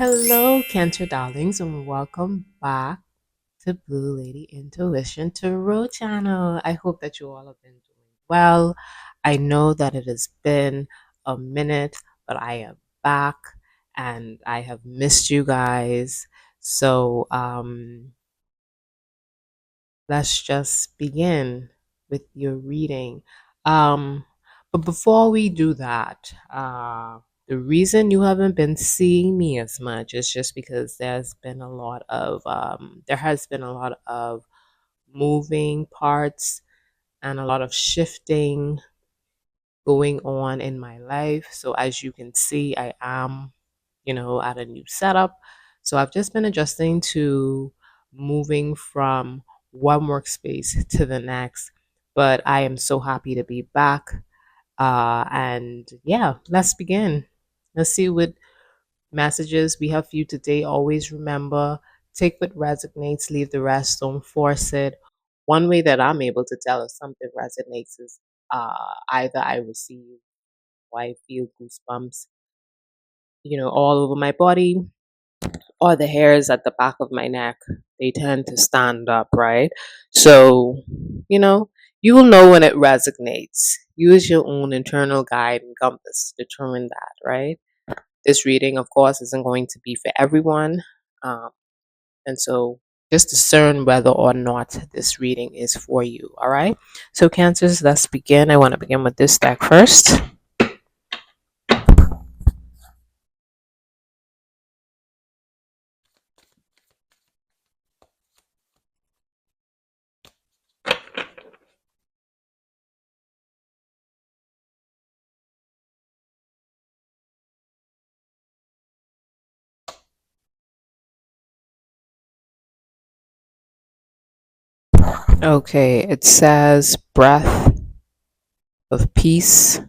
Hello, Cancer darlings, and welcome back to Blue Lady Intuition Tarot channel. I hope that you all have been doing well. I know that it has been a minute, but I am back and I have missed you guys. So, let's just begin with your reading. Um, but before we do that, the reason you haven't been seeing me as much is just because there has been a lot of moving parts and a lot of shifting going on in my life. So as you can see, I am, at a new setup. So I've just been adjusting to moving from one workspace to the next. But I am so happy to be back. And yeah, let's begin. Let's see what messages we have for you today. Always remember, take what resonates, leave the rest, don't force it. One way that I'm able to tell if something resonates is either I receive or I feel goosebumps, all over my body, or the hairs at the back of my neck. They tend to stand up, right? So, you know, you will know when it resonates. Use your own internal guide and compass to determine that, right? This reading, of course, isn't going to be for everyone. Um, and so just discern whether or not this reading is for you, all right? So, Cancers, let's begin. I want to begin with this deck first. Okay, it says breath of peace.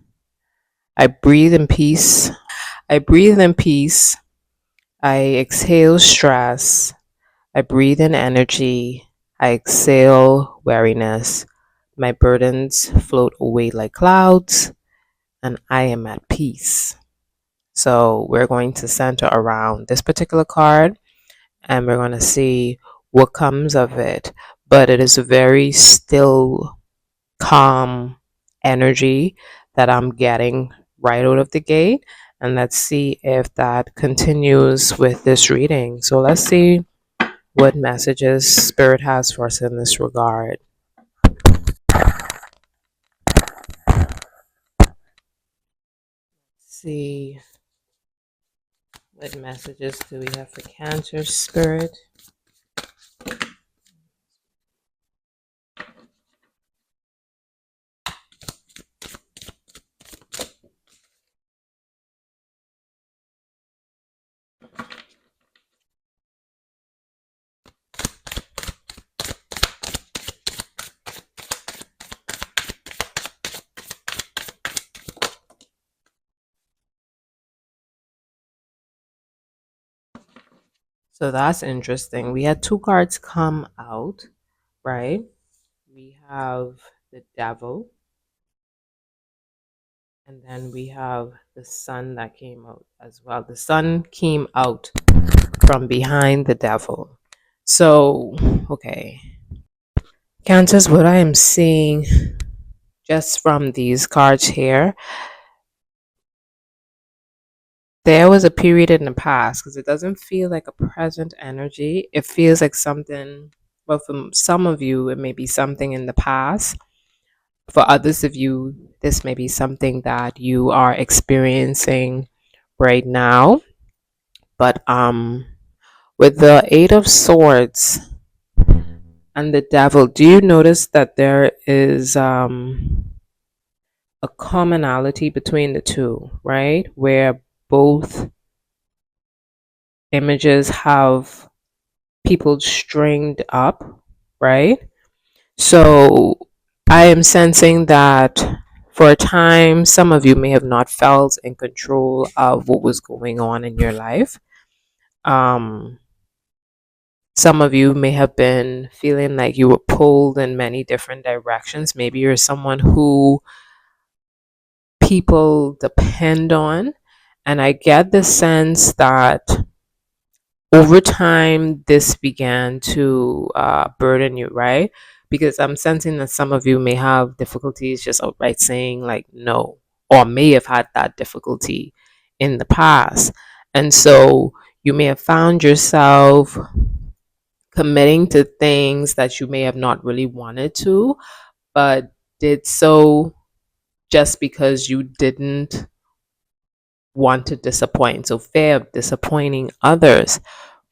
I breathe in peace. I breathe in peace. I exhale stress. I breathe in energy. I exhale weariness. My burdens float away like clouds, and I am at peace. So, we're going to center around this particular card and we're going to see what comes of it. But it is a very still, calm energy that I'm getting right out of the gate. And let's see if that continues with this reading. So let's see what messages Spirit has for us in this regard. Let's see what messages do we have for Cancer Spirit. So that's interesting. We had two cards come out, right? We have the Devil, and then we have the Sun that came out as well. The Sun came out from behind the Devil. So, okay. Cancers, what I am seeing just from these cards here, there was a period in the past because it doesn't feel like a present energy. It feels like something, well, for some of you, it may be something in the past. For others of you, this may be something that you are experiencing right now. But with the Eight of Swords and the Devil, do you notice that there is a commonality between the two, right? Where both images have people stringed up, right? So I am sensing that for a time, some of you may have not felt in control of what was going on in your life. Um, some of you may have been feeling like you were pulled in many different directions. Maybe you're someone who people depend on. And I get the sense that over time this began to burden you, right? Because I'm sensing that some of you may have difficulties just outright saying like no, or may have had that difficulty in the past. And so you may have found yourself committing to things that you may have not really wanted to, but did so just because you didn't want to disappoint. So, fear of disappointing others,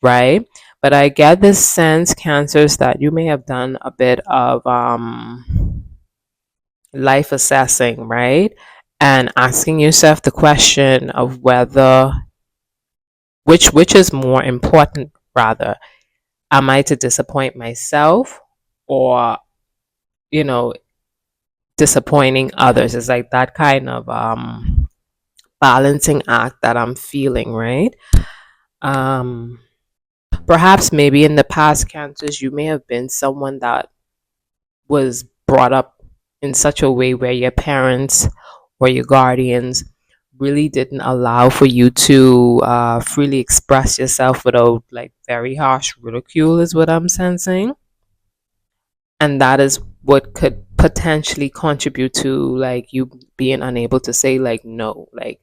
right? But I get this sense, cancers, that you may have done a bit of life assessing, right? And asking yourself the question of whether which is more important, rather. Am I to disappoint myself, or, you know, disappointing others? It's like that kind of balancing act that I'm feeling, right? Um Perhaps maybe in the past, cancers, you may have been someone that was brought up in such a way where your parents or your guardians really didn't allow for you to freely express yourself without like very harsh ridicule, is what I'm sensing. And that is what could potentially contribute to like you being unable to say like no. Like,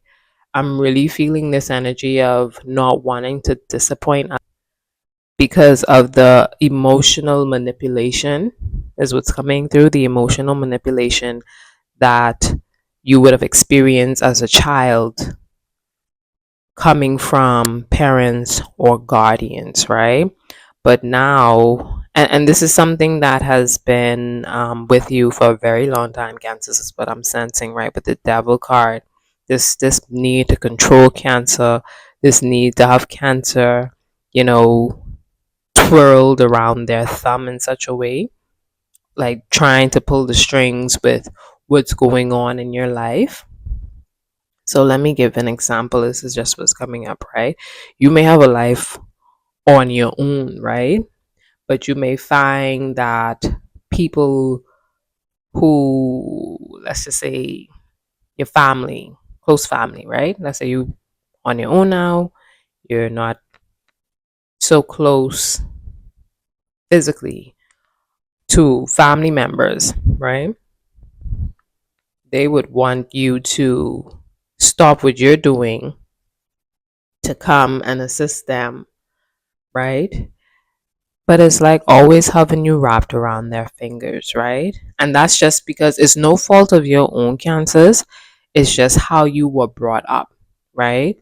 I'm really feeling this energy of not wanting to disappoint because of the emotional manipulation, is what's coming through, the emotional manipulation that you would have experienced as a child coming from parents or guardians, right? But now, and this is something that has been with you for a very long time, Cancer, is what I'm sensing, right? But the devil card, this need to control Cancer, this need to have Cancer, you know, twirled around their thumb in such a way, like trying to pull the strings with what's going on in your life. So let me give an example. This is just what's coming up, right? You may have a life on your own, right? But you may find that people who, let's just say, your family, close family, right? Let's say you on your own now, you're not so close physically to family members, right? They would want you to stop what you're doing to come and assist them, right? But it's like always having you wrapped around their fingers, right? And that's just because it's no fault of your own, cancers. It's just how you were brought up, right?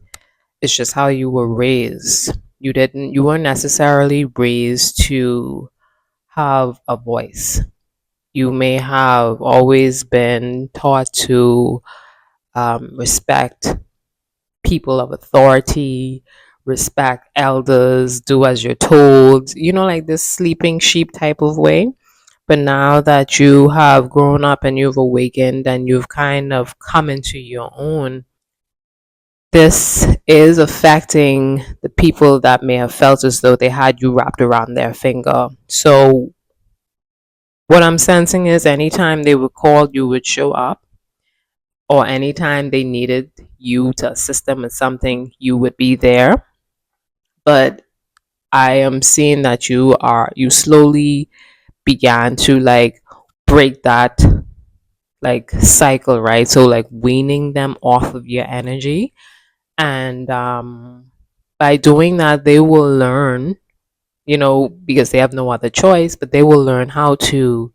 It's just how you were raised. You weren't necessarily raised to have a voice. You may have always been taught to respect people of authority, respect elders, do as you're told, like this sleeping sheep type of way. But now that you have grown up and you've awakened and you've kind of come into your own, this is affecting the people that may have felt as though they had you wrapped around their finger. So, what I'm sensing is anytime they were called, you would show up, or anytime they needed you to assist them with something, you would be there. But I am seeing that you slowly began to like break that like cycle, right? So like weaning them off of your energy, and by doing that, they will learn, because they have no other choice, but they will learn how to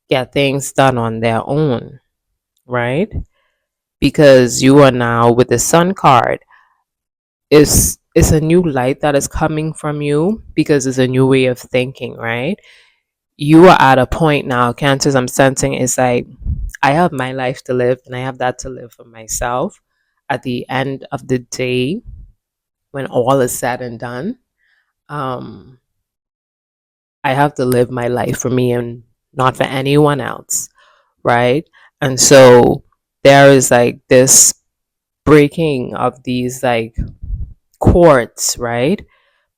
get things done on their own, right? Because you are now with the Sun card, is a new light that is coming from you because it's a new way of thinking, right? You are at a point now, Cancers, I'm sensing is like, I have my life to live and I have that to live for myself. At the end of the day, when all is said and done, um, I have to live my life for me and not for anyone else, right? And so there is like this breaking of these like cords, right?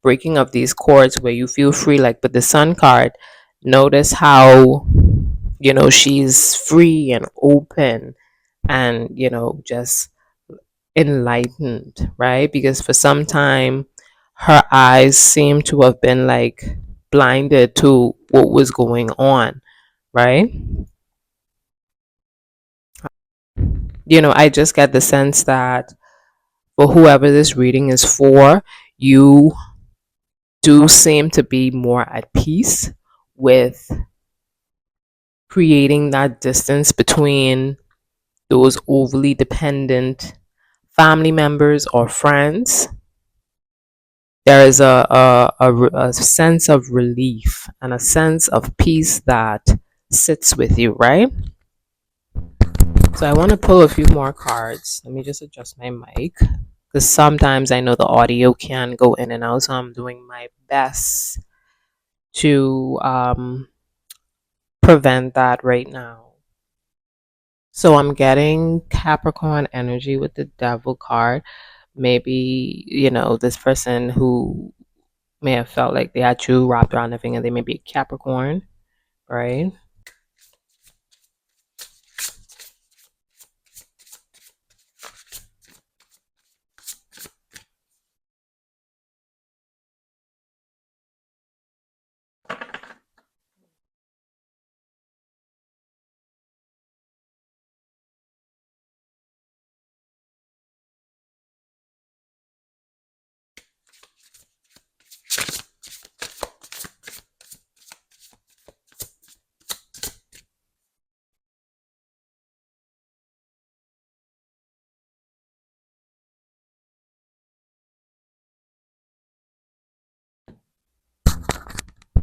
Breaking of these cords where you feel free, like with the Sun card. Notice how, she's free and open and, just enlightened, right? Because for some time, her eyes seem to have been like blinded to what was going on, right? I just get the sense that for whoever this reading is for, you do seem to be more at peace with creating that distance between those overly dependent family members or friends. There is a sense of relief and a sense of peace that sits with you, right? So I want to pull a few more cards. Let me just adjust my mic because sometimes I know the audio can go in and out. So I'm doing my best to prevent that right now. So I'm getting Capricorn energy with the Devil card. Maybe, this person who may have felt like they had you wrapped around their finger, they may be a Capricorn, right?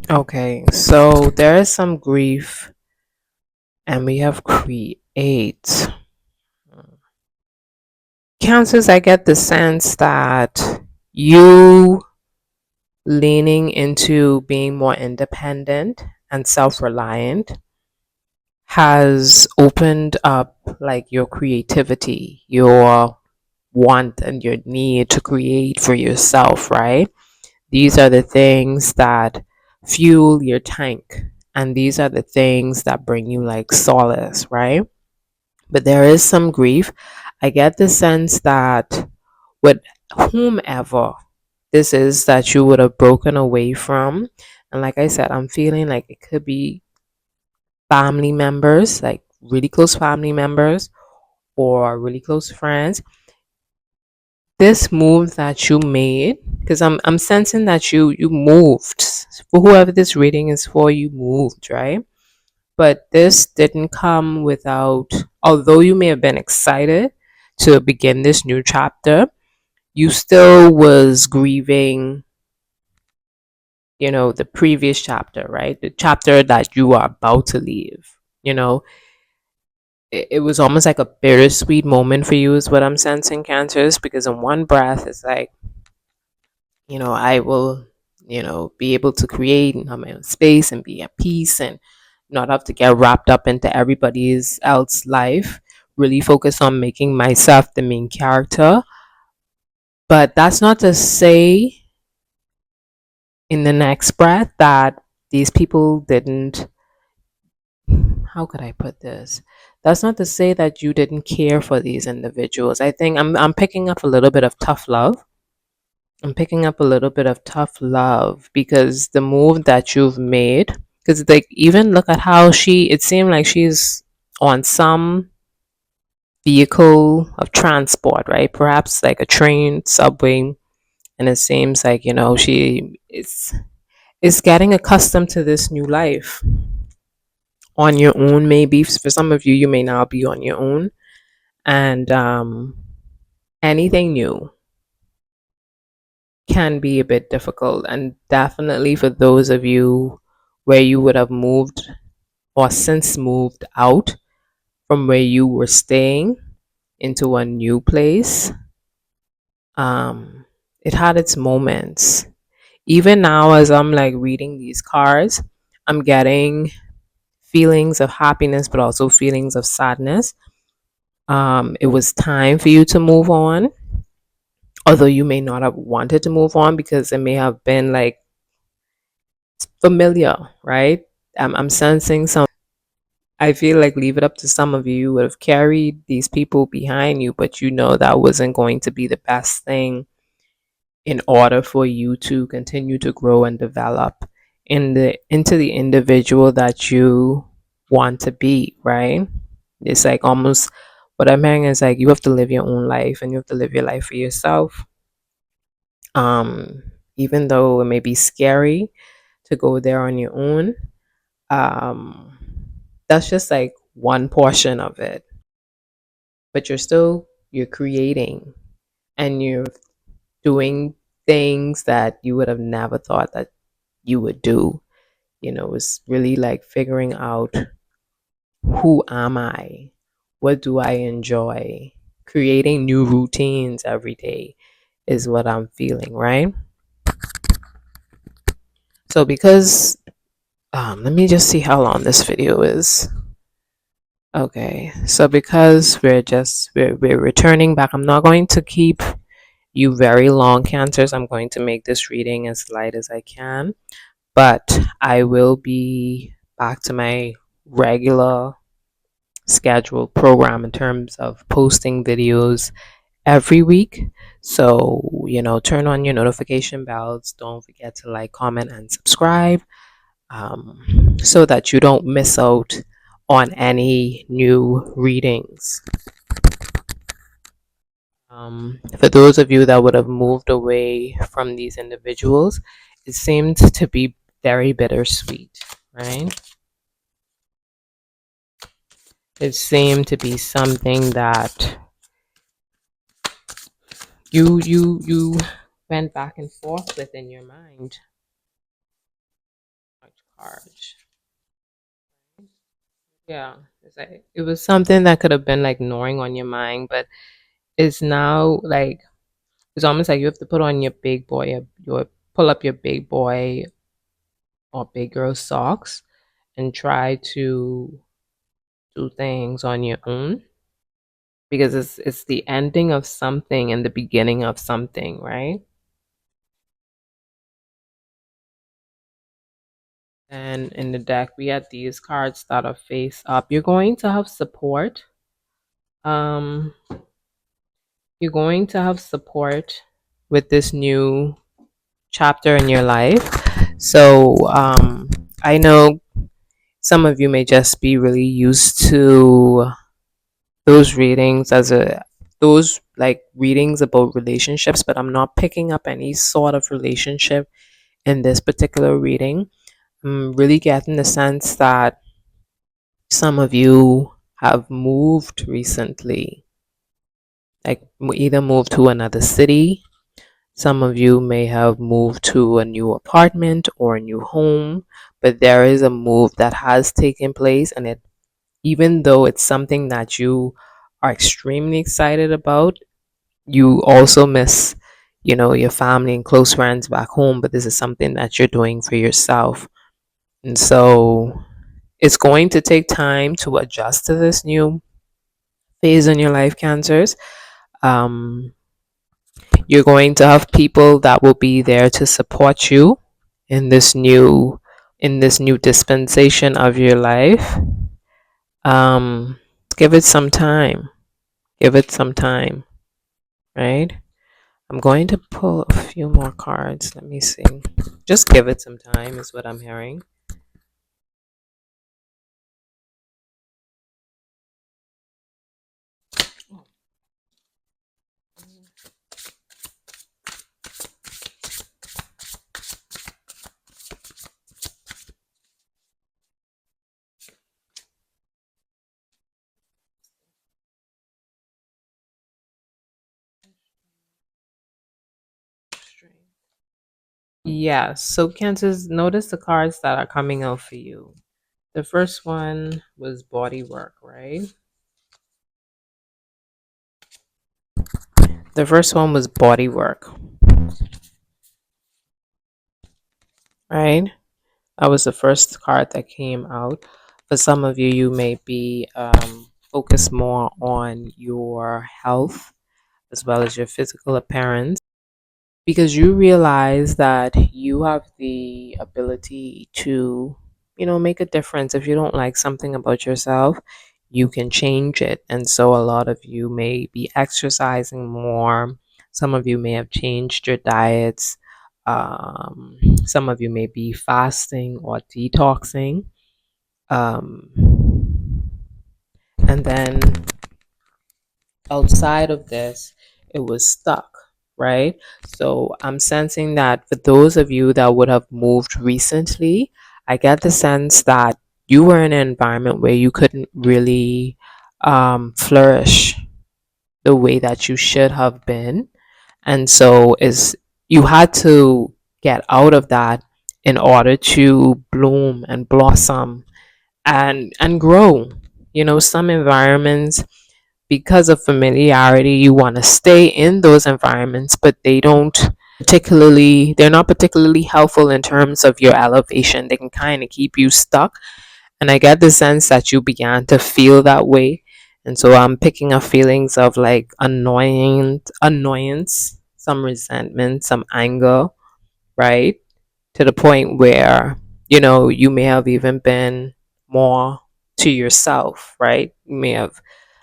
Okay, so there is some grief, and we have create. Cancers, I get the sense that you leaning into being more independent and self reliant has opened up like your creativity, your want and your need to create for yourself, right? These are the things that fuel your tank, and these are the things that bring you like solace, right? But there is some grief. I get the sense that with whomever this is that you would have broken away from, and like I said, I'm feeling like it could be family members, like really close family members or really close friends. This move that you made, because I'm sensing that you moved. For whoever this reading is for, you moved, right? But this didn't come without, although you may have been excited to begin this new chapter, you still was grieving, the previous chapter, right? The chapter that you are about to leave. You know, it was almost like a bittersweet moment for you, is what I'm sensing, Cancers, because in one breath, it's like, I will, be able to create and have my own space and be at peace and not have to get wrapped up into everybody's else life. Really focus on making myself the main character. But that's not to say in the next breath that these people didn't, how could I put this? That's not to say that you didn't care for these individuals. I think I'm picking up a little bit of tough love. I'm picking up a little bit of tough love because the move that you've made, because like even look at how it seemed like she's on some vehicle of transport, right? Perhaps like a train, subway, and it seems like, she is getting accustomed to this new life on your own. Maybe for some of you, you may now be on your own, and anything new can be a bit difficult. And definitely for those of you where you would have moved or since moved out from where you were staying into a new place, um, it had its moments. Even now, as I'm like reading these cards, I'm getting feelings of happiness, but also feelings of sadness. It was time for you to move on, although you may not have wanted to move on because it may have been like familiar, right? I'm sensing some. I feel like leave it up to some of you. You would have carried these people behind you, but that wasn't going to be the best thing in order for you to continue to grow and develop into the individual that you want to be, right? It's like almost what I'm hearing is like you have to live your own life and you have to live your life for yourself. Um, Even though it may be scary to go there on your own, um, that's just like one portion of it. But you're creating and you're doing things that you would have never thought that you would do. It's really like figuring out, who am I? What do I enjoy? Creating new routines every day is what I'm feeling, right? So because let me just see how long this video is. Okay, so because we're returning back, I'm not going to keep you very long, cancers. I'm going to make this reading as light as I can, but I will be back to my regular scheduled program in terms of posting videos every week. So, turn on your notification bells. Don't forget to like, comment, and subscribe, so that you don't miss out on any new readings. For those of you that would have moved away from these individuals, it seemed to be very bittersweet, right? It seemed to be something that you went back and forth with in your mind. Cards. Yeah, it's like it was something that could have been like gnawing on your mind, but it's now like it's almost like you have to put on your big boy, your pull up your big boy or big girl socks and try to do things on your own, because it's the ending of something and the beginning of something, right? And in the deck, we had these cards that are face up. You're going to have support. Um, you're going to have support with this new chapter in your life. So I know some of you may just be really used to those readings as a those like readings about relationships, but I'm not picking up any sort of relationship in this particular reading. I'm really getting the sense that some of you have moved recently, like either moved to another city. Some of you may have moved to a new apartment or a new home, but there is a move that has taken place, and even though it's something that you are extremely excited about, you also miss, your family and close friends back home, but this is something that you're doing for yourself. And so it's going to take time to adjust to this new phase in your life, cancers. Um, you're going to have people that will be there to support you in this new dispensation of your life. Um, Give it some time. Give it some time, right? I'm going to pull a few more cards. Let me see. Just give it some time, is what I'm hearing. Yeah, so Cancers, notice the cards that are coming out for you. The first one was body work, right? The first one was body work, right? That was the first card that came out. For some of you, you may be focused more on your health as well as your physical appearance, because you realize that you have the ability to, make a difference. If you don't like something about yourself, you can change it. And so a lot of you may be exercising more, Some of you may have changed your diets. Some of you may be fasting or detoxing. And then outside of this, it was stuck, right? So I'm sensing that for those of you that would have moved recently, I get the sense that you were in an environment where you couldn't really flourish the way that you should have been. And so is you had to get out of that in order to bloom and blossom and grow. You know, some environments, because of familiarity, you want to stay in those environments, but they're not particularly helpful in terms of your elevation. They can kind of keep you stuck. And I get the sense that you began to feel that way. And so I'm picking up feelings of like annoyance, some resentment, some anger, right? To the point where, you may have even been more to yourself, right? You may have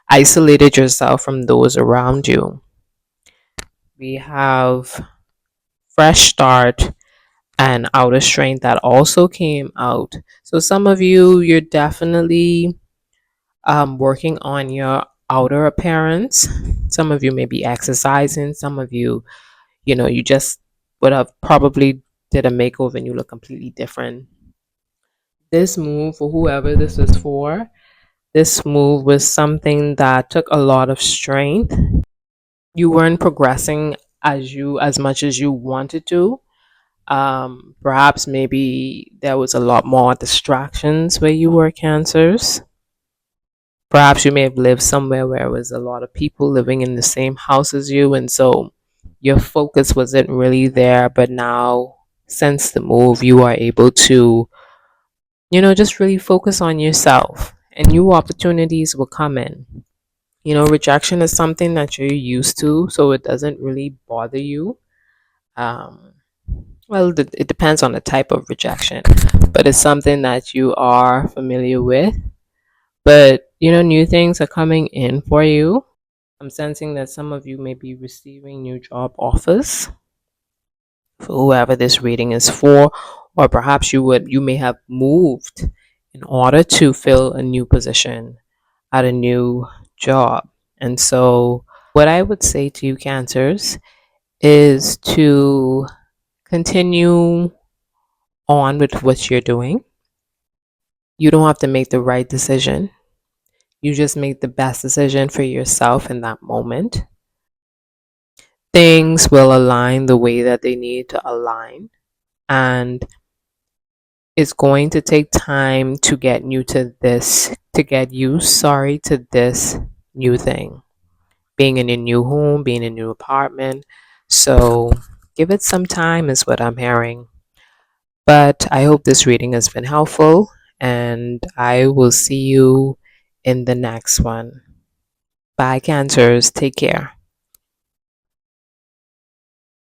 isolated yourself from those around you. We have fresh start and outer strength that also came out. So some of you, you're definitely working on your outer appearance. Some of you may be exercising. Some of you, you just would have probably did a makeover and you look completely different. This move, for whoever this is for, this move was something that took a lot of strength. You weren't progressing as much as you wanted to. Perhaps maybe there was a lot more distractions where you were, cancers. Perhaps you may have lived somewhere where there was a lot of people living in the same house as you, and so your focus wasn't really there. But now, since the move, you are able to, just really focus on yourself, and new opportunities will come in. Rejection is something that you're used to, so it doesn't really bother you. Um, well, it depends on the type of rejection, but it's something that you are familiar with. But, new things are coming in for you. I'm sensing that some of you may be receiving new job offers for whoever this reading is for, or perhaps you may have moved in order to fill a new position at a new job. And so what I would say to you, cancers, is to continue on with what you're doing. You don't have to make the right decision. You just make the best decision for yourself in that moment. Things will align the way that they need to align. And it's going to take time to get used, to this new thing. Being in a new home, being in a new apartment. So give it some time, is what I'm hearing. But I hope this reading has been helpful, and I will see you in the next one. Bye, Cancers. Take care.